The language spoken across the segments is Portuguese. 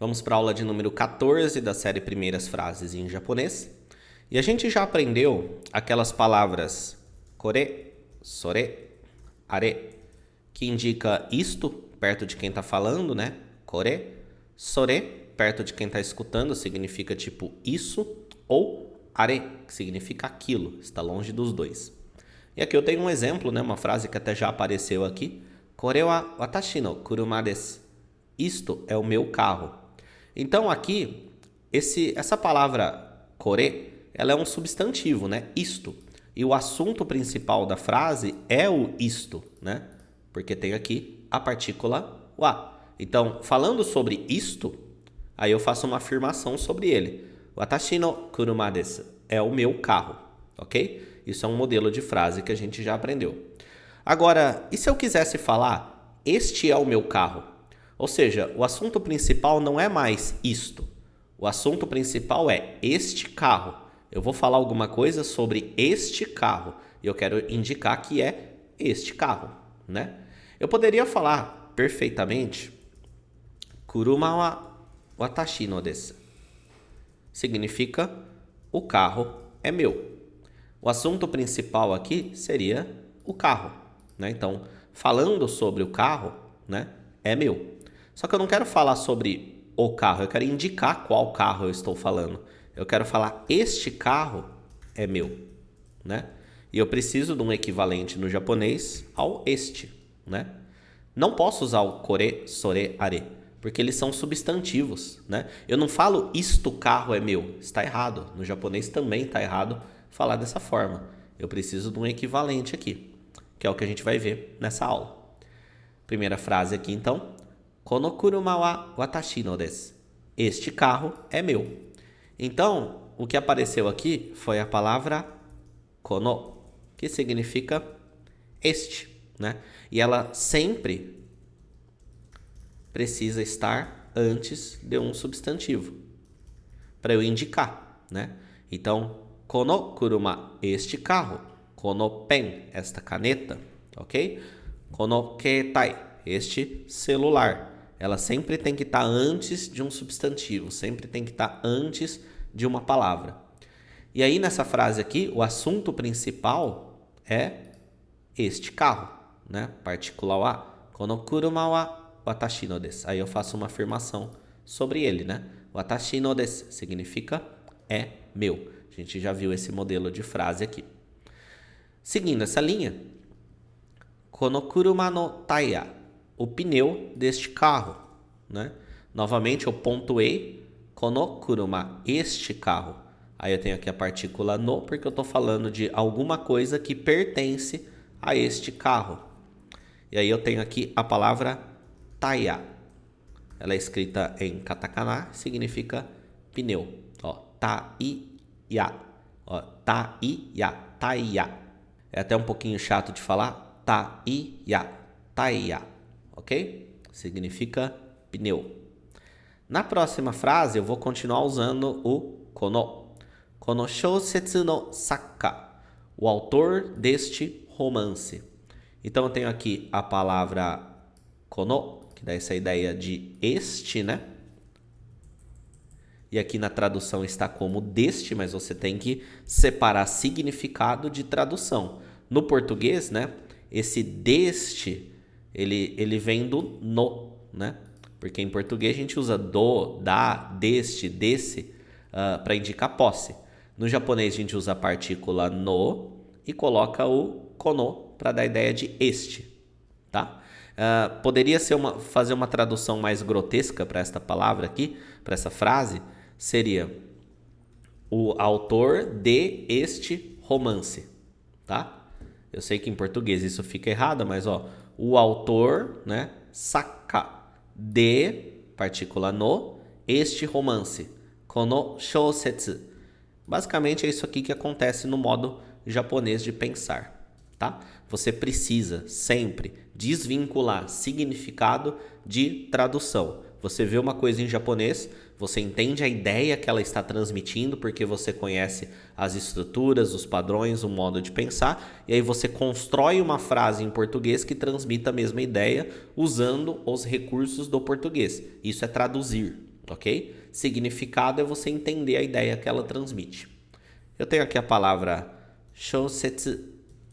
Vamos para a aula de número 14 da série Primeiras Frases em Japonês. E a gente já aprendeu aquelas palavras kore, sore, are, que indica isto perto de quem está falando, né? Kore, sore, perto de quem está escutando, significa tipo isso, ou are, que significa aquilo, está longe dos dois. E aqui eu tenho um exemplo, né? Uma frase que até já apareceu aqui. Kore wa watashi no kuruma desu. Isto é o meu carro. Então aqui, essa palavra kore, ela é um substantivo, né? Isto. E o assunto principal da frase é o isto, né? Porque tem aqui a partícula wa. Então, falando sobre isto, aí eu faço uma afirmação sobre ele. Watashi no kuruma desu. É o meu carro, ok? Isso é um modelo de frase que a gente já aprendeu. Agora, e se eu quisesse falar, este é o meu carro? Ou seja, o assunto principal não é mais isto. O assunto principal é este carro. Eu vou falar alguma coisa sobre este carro. E eu quero indicar que é este carro, né? Eu poderia falar perfeitamente Kuruma wa watashi no desu. Significa o carro é meu. O assunto principal aqui seria o carro, né? Então, falando sobre o carro, né, é meu. Só que eu não quero falar sobre o carro, eu quero indicar qual carro eu estou falando. Eu quero falar este carro é meu, né? E eu preciso de um equivalente no japonês ao este, né? Não posso usar o kore, sore, are, porque eles são substantivos, né? Eu não falo isto carro é meu, está errado. No japonês também está errado falar dessa forma. Eu preciso de um equivalente aqui, que é o que a gente vai ver nessa aula. Primeira frase aqui então. Kono kuruma wa watashi no desu. Este carro é meu. Então, o que apareceu aqui foi a palavra kono, que significa este, né? E ela sempre precisa estar antes de um substantivo, para eu indicar, né? Então, kono kuruma, este carro. Kono pen, esta caneta, ok? Kono ketai, este celular. Ela sempre tem que estar antes de um substantivo, sempre tem que estar antes de uma palavra. E aí nessa frase aqui, o assunto principal é este carro, né? Partícula wa. Kono kuruma wa watashi no desu. Aí eu faço uma afirmação sobre ele, né? Watashi no desu significa é meu. A gente já viu esse modelo de frase aqui. Seguindo essa linha, kono kuruma no taia. O pneu deste carro, né? Novamente eu pontuei kono kuruma, este carro. Aí eu tenho aqui a partícula no, porque eu estou falando de alguma coisa que pertence a este carro. E aí eu tenho aqui a palavra taia. Ela é escrita em katakana, significa pneu. Ó, taiya. Ó, taiya, taia. É até um pouquinho chato de falar. Taiya, taia. Ok? Significa pneu. Na próxima frase, eu vou continuar usando o kono. Kono shousetsu no sakka. O autor deste romance. Então, eu tenho aqui a palavra kono, que dá essa ideia de este, né? E aqui na tradução está como deste, mas você tem que separar significado de tradução. No português, né? Esse deste... Ele vem do no, né? Porque em português a gente usa do, da, deste, desse para indicar posse. No japonês a gente usa a partícula no e coloca o kono para dar a ideia de este, tá? Poderia ser fazer uma tradução mais grotesca para esta palavra aqui, para essa frase, seria o autor de este romance, tá? Eu sei que em português isso fica errado, mas ó, o autor, né, sakka, de, partícula no, este romance, kono shousetsu. Basicamente é isso aqui que acontece no modo japonês de pensar, tá? Você precisa sempre desvincular significado de tradução. Você vê uma coisa em japonês, você entende a ideia que ela está transmitindo, porque você conhece as estruturas, os padrões, o modo de pensar, e aí você constrói uma frase em português que transmita a mesma ideia usando os recursos do português. Isso é traduzir, ok? Significado é você entender a ideia que ela transmite. Eu tenho aqui a palavra shousetsu,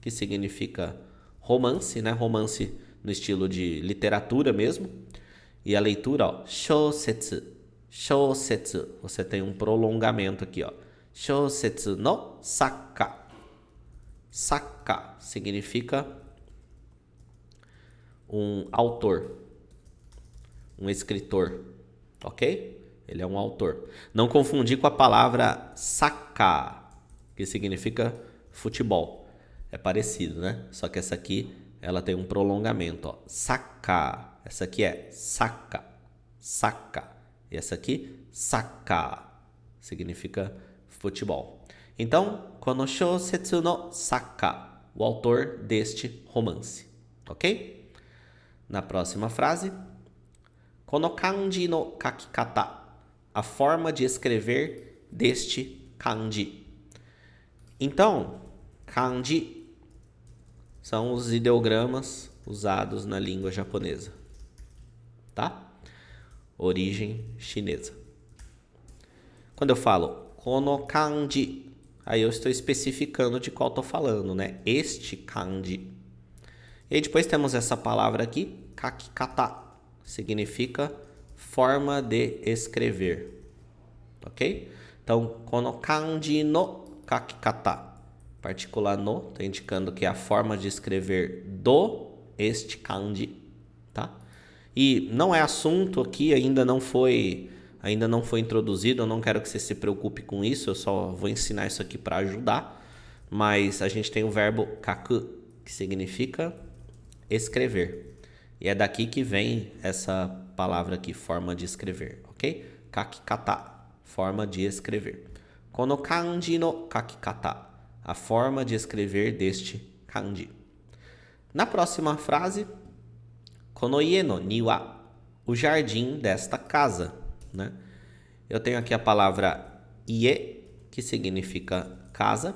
que significa romance, né? Romance no estilo de literatura mesmo. E a leitura, ó, shousetsu, shousetsu. Você tem um prolongamento aqui, ó. Shousetsu no sakka. Sakka significa um autor, um escritor, ok? Ele é um autor. Não confundir com a palavra saka, que significa futebol. É parecido, né? Só que essa aqui, ela tem um prolongamento, ó. Saka. Essa aqui é saka, saka. E essa aqui, saka, significa futebol. Então, konosho setsu no saka, o autor deste romance, ok? Na próxima frase, kono kanji no kakikata, a forma de escrever deste kanji. Então, kanji são os ideogramas usados na língua japonesa, tá? Origem chinesa. Quando eu falo kono kanji, aí eu estou especificando de qual estou falando, né? Este kanji. E aí depois temos essa palavra aqui, kakikata, significa forma de escrever, ok? Então, kono kanji no kakikata, partícula no, está indicando que é a forma de escrever do este kanji, tá? E não é assunto aqui, ainda não foi introduzido, eu não quero que você se preocupe com isso, eu só vou ensinar isso aqui para ajudar, mas a gente tem o verbo kaku, que significa escrever. E é daqui que vem essa palavra aqui, forma de escrever, ok? Kakikata, forma de escrever. Kono kanji no kakikata, a forma de escrever deste kanji. Na próxima frase, kono ie no niwa, o jardim desta casa, né? Eu tenho aqui a palavra ie, que significa casa,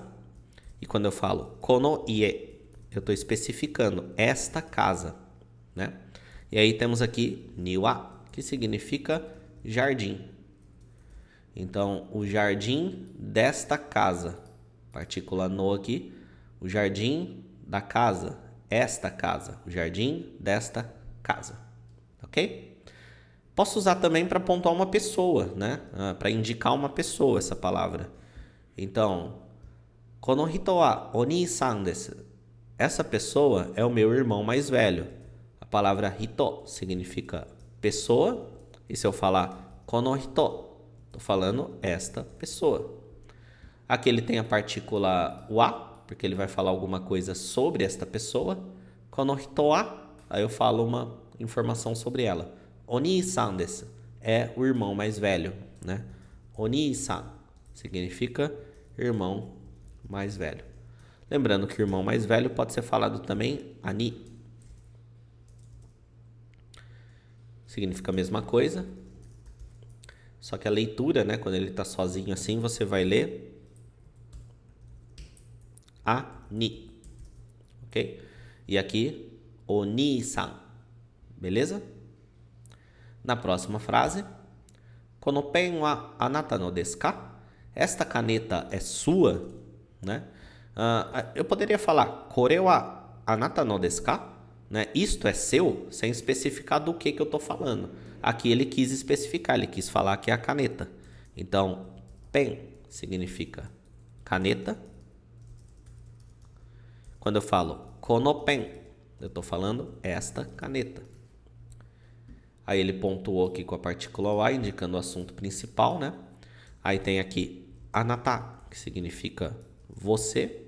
e quando eu falo kono ie, eu estou especificando esta casa, né? E aí temos aqui niwa, que significa jardim. Então, o jardim desta casa, partícula no aqui, o jardim da casa, esta casa, o jardim desta casa, ok? Posso usar também para pontuar uma pessoa, né? Para indicar uma pessoa essa palavra. Então, kono hito wa oni-san desu. Essa pessoa é o meu irmão mais velho. A palavra hito significa pessoa. E se eu falar kono hito, estou falando esta pessoa. Aqui ele tem a partícula wa, porque ele vai falar alguma coisa sobre esta pessoa. Kono hito wa, aí eu falo uma informação sobre ela. Oni-san desu é o irmão mais velho, né? Oni-san significa irmão mais velho. Lembrando que o irmão mais velho pode ser falado também ani. Significa a mesma coisa. Só que a leitura, né, quando ele está sozinho assim, você vai ler ani, ok? E aqui, oni-san, beleza? Na próxima frase, kono pen wa anata no desu ka? Esta caneta é sua, né? Eu poderia falar kore wa anata no desu ka? Né? Isto é seu, sem especificar do que eu estou falando. Aqui ele quis especificar, ele quis falar que é a caneta. Então, pen significa caneta. Quando eu falo kono pen, eu estou falando esta caneta. Aí ele pontuou aqui com a partícula wa, indicando o assunto principal, né? Aí tem aqui anata, que significa você.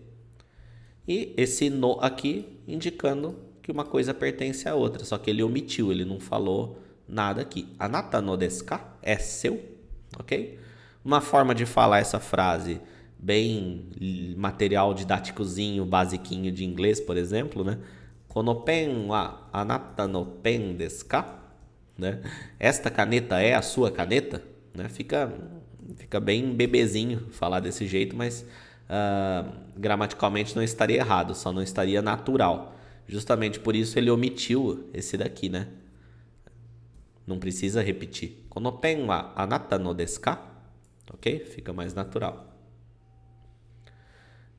E esse no aqui, indicando que uma coisa pertence à outra. Só que ele omitiu, ele não falou nada aqui. Anata no desu ka? É seu, ok? Uma forma de falar essa frase bem material didáticozinho, basiquinho de inglês, por exemplo, né? Kono pen wa anata no pen desu ka? Né? Esta caneta é a sua caneta? Né? Fica bem bebezinho falar desse jeito, mas gramaticalmente não estaria errado, só não estaria natural. Justamente por isso ele omitiu esse daqui, né? Não precisa repetir. Kono pen wa anata no desu ka? Ok? Fica mais natural.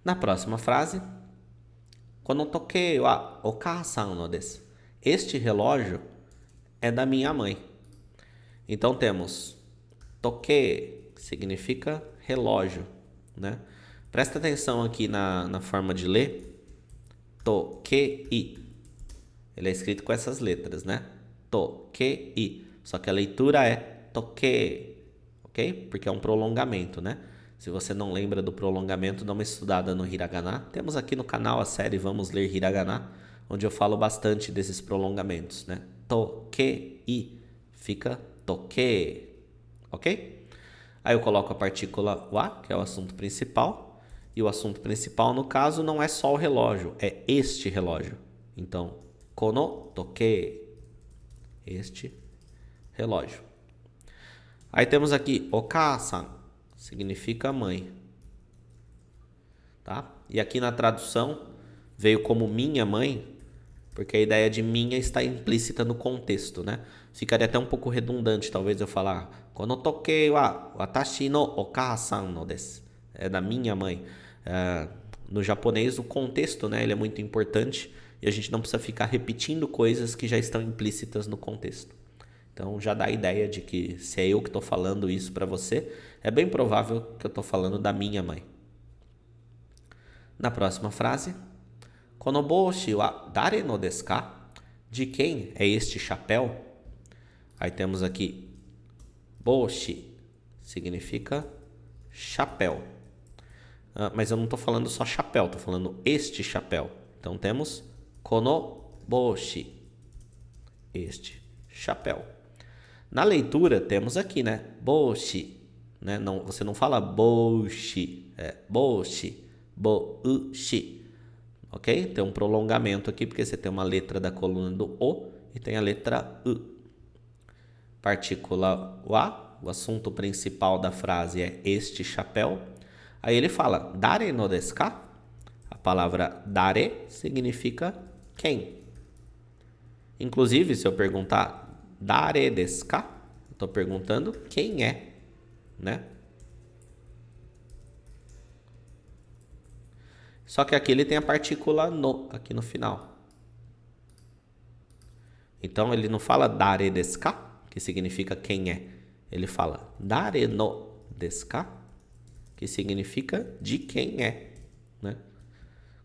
Na próxima frase, kono tokei wa okasan no desu. Este relógio é da minha mãe. Então temos toque, que significa relógio, né? Presta atenção aqui na forma de ler. Tokei. Ele é escrito com essas letras, né? Tokei. Só que a leitura é toque, ok? Porque é um prolongamento, né? Se você não lembra do prolongamento, dá uma estudada no hiragana. Temos aqui no canal a série Vamos Ler Hiragana, onde eu falo bastante desses prolongamentos, né? Tokei fica toque, ok? Aí eu coloco a partícula wa, que é o assunto principal. E o assunto principal, no caso, não é só o relógio, é este relógio. Então, kono toke, este relógio. Aí temos aqui oka-san, significa mãe. Tá? E aqui na tradução veio como minha mãe, porque a ideia de minha está implícita no contexto, né? Ficaria até um pouco redundante, talvez eu falar kono tokei wa watashi no oka-san no desu. É da minha mãe. No japonês, o contexto, né, ele é muito importante e a gente não precisa ficar repetindo coisas que já estão implícitas no contexto. Então já dá a ideia de que se é eu que estou falando isso para você, é bem provável que eu estou falando da minha mãe. Na próxima frase, kono boshi wa dare no desu ka? De quem é este chapéu? Aí temos aqui boshi, significa chapéu. Mas eu não estou falando só chapéu, estou falando este chapéu. Então temos kono boshi, este chapéu. Na leitura temos aqui, né? Boshi, né? Não, você não fala boshi, é boshi, boshi, ok? Tem um prolongamento aqui porque você tem uma letra da coluna do o e tem a letra u. Partícula wa, o assunto principal da frase é este chapéu. Aí ele fala, dare no desu ka? A palavra dare significa quem. Inclusive, se eu perguntar dare desu ka? Eu estou perguntando quem é, né? Só que aqui ele tem a partícula no, aqui no final. Então, ele não fala dare desu ka? Que significa quem é. Ele fala dare no desu ka? Que significa de quem é, né?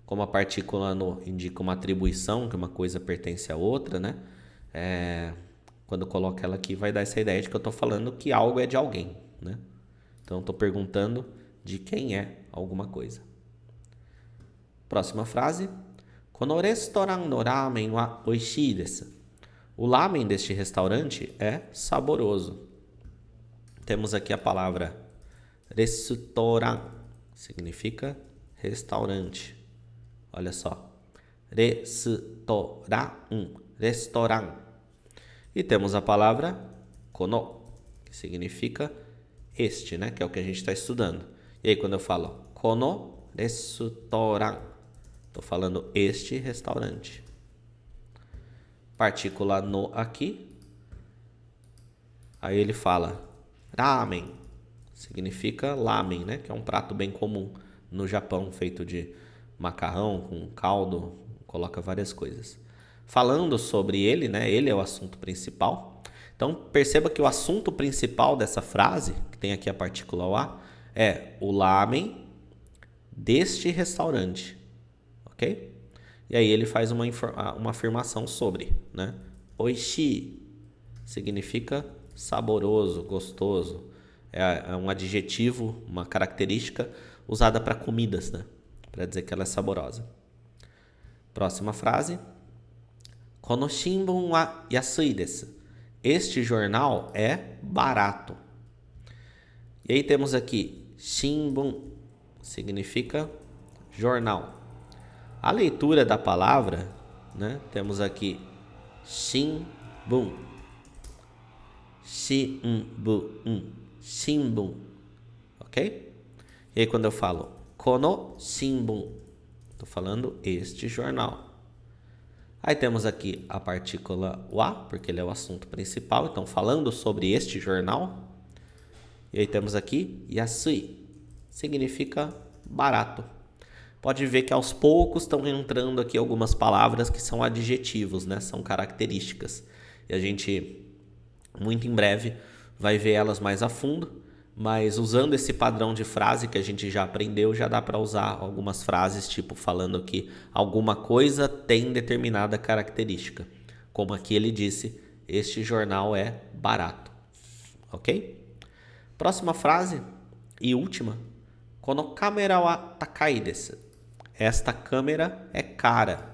Como a partícula no indica uma atribuição, que uma coisa pertence a outra, né? Quando coloca ela aqui, vai dar essa ideia de que eu estou falando que algo é de alguém, né? Então, estou perguntando de quem é alguma coisa. Próxima frase. Kono restaurant no ramen wa oishii desu. O lamen deste restaurante é saboroso. Temos aqui a palavra restaurant, significa restaurante. Olha só. Restaurant. E temos a palavra kono, que significa este, né? Que é o que a gente está estudando. E aí quando eu falo kono restaurant, estou falando este restaurante. Partícula no aqui. Aí ele fala ramen, significa lamen, né? Que é um prato bem comum no Japão, feito de macarrão com caldo, coloca várias coisas. Falando sobre ele, né? Ele é o assunto principal. Então, perceba que o assunto principal dessa frase, que tem aqui a partícula wa, é o lamen deste restaurante, ok? E aí ele faz uma afirmação sobre, né? Oishii significa saboroso, gostoso. É um adjetivo, uma característica usada para comidas, né? Para dizer que ela é saborosa. Próxima frase. Kono shinbun wa yasui desu. Este jornal é barato. E aí temos aqui shinbun, significa jornal. A leitura da palavra, né? Temos aqui shinbun. Shinbun, ok? E aí quando eu falo kono shinbun, estou falando este jornal. Aí temos aqui a partícula wa, porque ele é o assunto principal, então falando sobre este jornal. E aí temos aqui yasui, significa barato. Pode ver que aos poucos estão entrando aqui algumas palavras que são adjetivos, né? São características. E a gente, muito em breve, vai ver elas mais a fundo. Mas usando esse padrão de frase que a gente já aprendeu, já dá para usar algumas frases, tipo falando que alguma coisa tem determinada característica. Como aqui ele disse, este jornal é barato. Ok? Próxima frase e última. Kono kamera wa takai desu. Esta câmera é cara.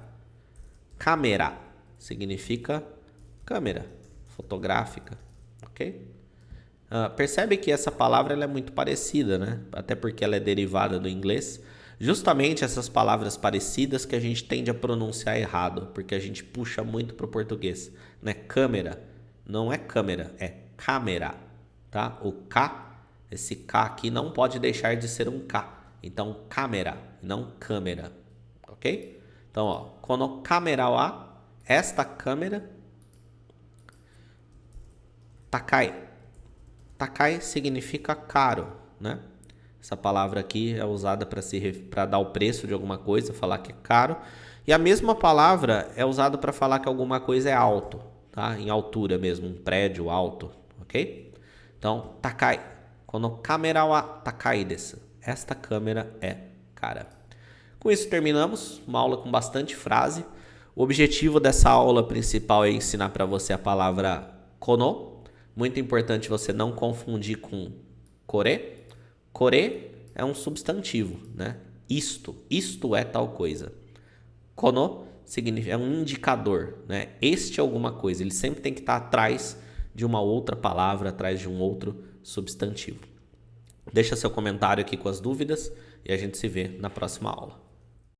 Câmera significa câmera fotográfica. Ok? Percebe que essa palavra ela é muito parecida, né? Até porque ela é derivada do inglês. Justamente essas palavras parecidas que a gente tende a pronunciar errado, porque a gente puxa muito para o português, né? Câmera não é câmera, é câmera, tá? O K, esse K aqui não pode deixar de ser um K. Então, câmera, não câmera, ok? Então, ó, kono kamera wa, esta câmera, takai. Takai significa caro, né? Essa palavra aqui é usada para dar o preço de alguma coisa, falar que é caro. E a mesma palavra é usada para falar que alguma coisa é alto, tá? Em altura mesmo, um prédio alto, ok? Então, takai. Kono kamera wa takai desu. Esta câmera é cara. Com isso terminamos, uma aula com bastante frase. O objetivo dessa aula principal é ensinar para você a palavra kono. Muito importante você não confundir com kore. Kore é um substantivo, né? Isto é tal coisa. Kono significa, é um indicador, né? Este é alguma coisa. Ele sempre tem que estar atrás de uma outra palavra, atrás de um outro substantivo. Deixa seu comentário aqui com as dúvidas e a gente se vê na próxima aula.